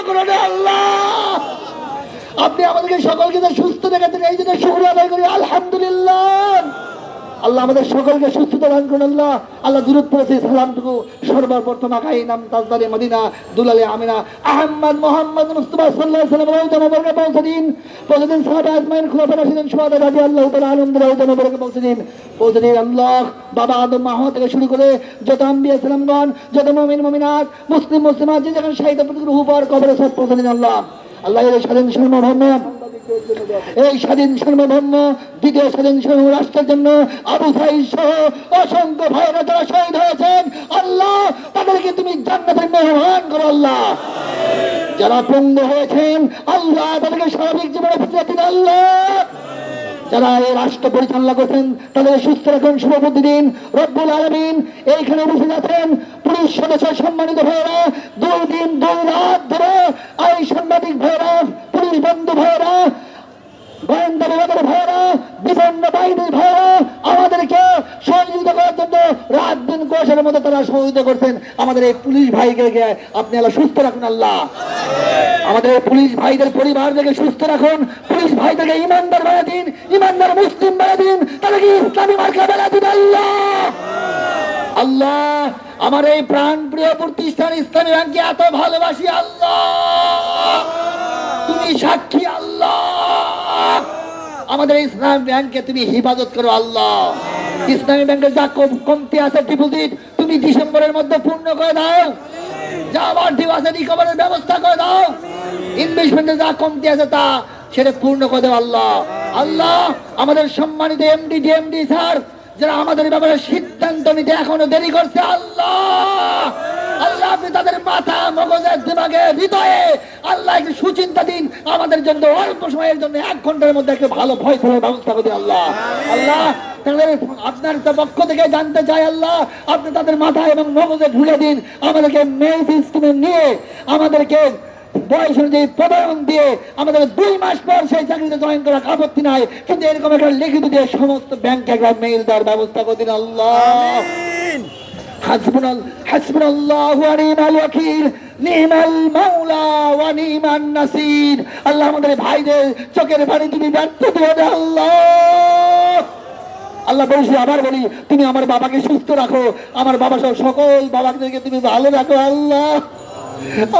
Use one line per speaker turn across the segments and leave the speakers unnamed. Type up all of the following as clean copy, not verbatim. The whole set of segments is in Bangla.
করে না আল্লাহ। আপনি আমাদেরকে সকলকে সুস্থ রেখেছেন, এই জন্য শুকরিয়া আদায় করি আলহামদুলিল্লাহ। আল্লাহ আমাদের সকলকে সুস্থতা দান করুন আল্লাহ। আল্লাহ দূরত পড়েছে সালামটুকু সর্বপ্রথম আকাই নাম তাজদারে মদিনা দুলালে আমিনা আহমদ মোহাম্মদ মুস্তাফা সাল্লাল্লাহু আলাইহি ওয়াসাল্লাম রওজা মুবারকে পৌঁছে দিন। পৌঁছে দিন সাহাবা আজমাইন খুলাফা রাশিদিন শুহাদা রাদিয়াল্লাহু তাআলা আনহুম রওজা মুবারকে পৌঁছে দিন। পৌঁছে দিন আল্লাহ বাবা আদম মা হাওয়া থেকে শুরু করে যত আম্বিয়া সালামগণ, যত মুমিন মুমিনাত, মুসলিম মুসলিমাত যে যেখানে শহীদ প্রতিটি রূহ পাওয়ার কবরে সব পৌঁছে দিন আল্লাহ। আল্লাহ এর স্বাধীন সার্বভৌম, এই স্বাধীন সার্বভৌম দ্বিতীয় স্বাধীন রাষ্ট্রের জন্য আবু সাঈদ সহ অসংখ্য ভাইরা যারা শহীদ হয়েছেন আল্লাহ তাদেরকে তুমি জান্নাতের মেহমান করো আল্লাহ। যারা পঙ্গু হয়েছেন আল্লাহ তাদেরকে স্বাভাবিক জীবনে ফিরিয়ে দিন আল্লাহ। যারা এই রাষ্ট্র পরিচালনা করছেন তাদের সুস্থ রাখুন, শুভবুদ্ধি দিন রব্বুল আলামিন। এইখানে বসে আছেন পুলিশ সদস্য সম্মানিত ভাইয়েরা, 2 দিন 2 রাত ধরে এই সাংবাদিক ভাইয়েরা, পুলিশ বন্ধু ভাইয়েরা, গোয়েন্দা বিভাগের ভাইয়েরা, বিভিন্ন বাহিনীর ভাইয়েরা আমাদেরকে সহযোগিতা করার জন্য রাত দিন কোষের মধ্যে তারা সহযোগিতা করছেন। আমাদের এই পুলিশ ভাইকে আপনি আল্লাহ সুস্থ রাখুন আল্লাহ। আমাদের পুলিশ ভাইদের পরিবারকে সুস্থ রাখুন, পুলিশ ভাইদেরকে ইমানদার বানিয়ে দিন, ইমানদার মুসলিম বানিয়ে দিন, তাদেরকে ইসলামী মার্কা বানিয়ে দিন আল্লাহ। আল্লাহ আমার এই প্রাণ প্রিয় প্রতিষ্ঠান ইসলামী ব্যাংকে এত ভালোবাসি আল্লাহ, তুমি সাক্ষী আল্লাহ। আমাদের ইসলামী ব্যাংকে তুমি হিফাজত করো আল্লাহ। ইসলামী ব্যাংকের যা কমতি আছে ডিপোজিট তুমি ডিসেম্বরের মধ্যে পূর্ণ করে দাও, যা আবার ডিউ আছে রিকভারের ব্যবস্থা করে দাও, ইনভেস্টমেন্টে যা কমতি আছে তা সেটা পূর্ণ করে দাও আল্লাহ। আল্লাহ আমাদের সম্মানিত এমডি ডিএমডি স্যার যারা আমাদের ব্যাপারে সিদ্ধান্ত নিতে এখনো দেরি করছে আল্লাহ, আল্লাহ আপনি তাদের মাথা মগজের দিমাগে হৃদয়ে আল্লাহ একটু সুচিন্তা দিন, আমাদের জন্য অল্প সময়ের জন্য 1 ঘন্টার মধ্যে একটা ভালো ফয়সালার ব্যবস্থা করে দিন আল্লাহ। আল্লাহ তাদের আপনার পক্ষ থেকে জানতে চাই আল্লাহ আপনি তাদের মাথা এবং মগজে ঢুকে দিন, আমাদেরকে মেইন সিস্টেমে নিয়ে আমাদেরকে বয়স অনুযায়ী পদায়ন দিয়ে আমাদের 2 মাস পর সেই চাকরিতে জয়েন করার আপত্তি নাই, কিন্তু এরকম একটা লিখিত দিয়ে সমস্ত ব্যাংকে একটা মেইল দেওয়ার ব্যবস্থা করে দিন আল্লাহ। হাসবুনাল্লাহু ওয়া নি'মাল ওয়াকিল, নি'মাল মাওলা ওয়া নি'মান নাসির। আল্লাহ আমাদের ভাইদের চোখের পানি তুমি ব্যর্থ দিয়ে দাও আল্লাহ। আল্লাহ বলছি আবার বলি তুমি আমার বাবাকে সুস্থ রাখো, আমার বাবা সহ সকল বাবাকে তুমি ভালো রাখো আল্লাহ।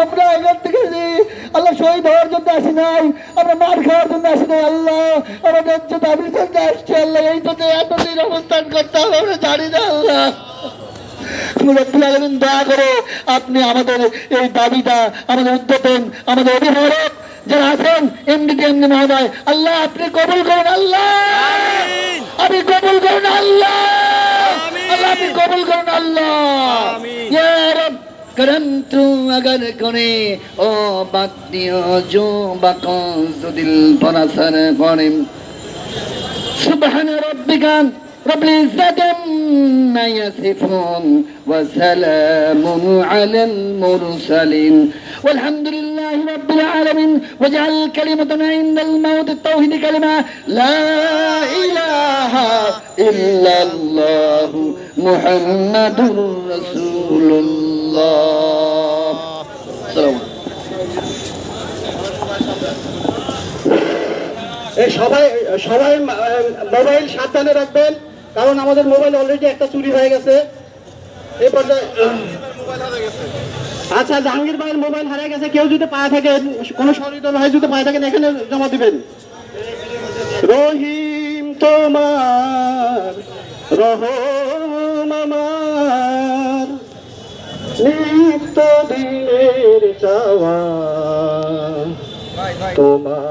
আমরা এখান থেকে আল্লাহ শহীদ হওয়ার জন্য আসি নাই, আমরা মার খাওয়ার জন্য আসি নাই আল্লাহ, আমাদের দাবির জন্য আসছি আল্লাহ। এই তো এতদিন অবস্থান করতে হবে আমরা জানি না আল্লাহ। রব্বুল আলামিন দয়া করে আপনি আমাদের এই দাবিটা, আমাদের উদ্যোতন, আমাদের অভিভাবক যারা আছেন এমডি মহোদয় আল্লাহ আপনি কবুল করুন আল্লাহ, আপনি কবুল করুন আল্লাহ, আল্লাহ আপনি কবুল করুন আল্লাহ। ইয়া রব करम तू अगर करे ओ बातियो जो बको दिल पर असर पड़े। सुबहान रब्बिका रब्बिल इज्जति अम्मा यसिफून व सलामुन अलल मुरसलिन वल्हम्दुलिल्लाहि रब्बिल आलमीन वजअल कलिमतना इंदल मौत तौहीद कलिमा ला इलाहा इल्लल्लाहु मुहम्मदुर রাসূলুল্লাহ।
সবাই সবাই মোবাইল সাবধানে রাখবেন, কারণ আমাদের মোবাইল অলরেডি একটা চুরি হয়ে গেছে এই পর্যায়ে। আচ্ছা জাহাঙ্গীর ভাইয়ের মোবাইল হারিয়ে গেছে, কেউ যদি পায়ে থাকে, কোনো সহৃদয় ভাই যদি পায়ে থাকেন এখানে জমা দিবেন। রহিম তোমার রহম আমার নিত্য দিনের চাওয়া তোমার।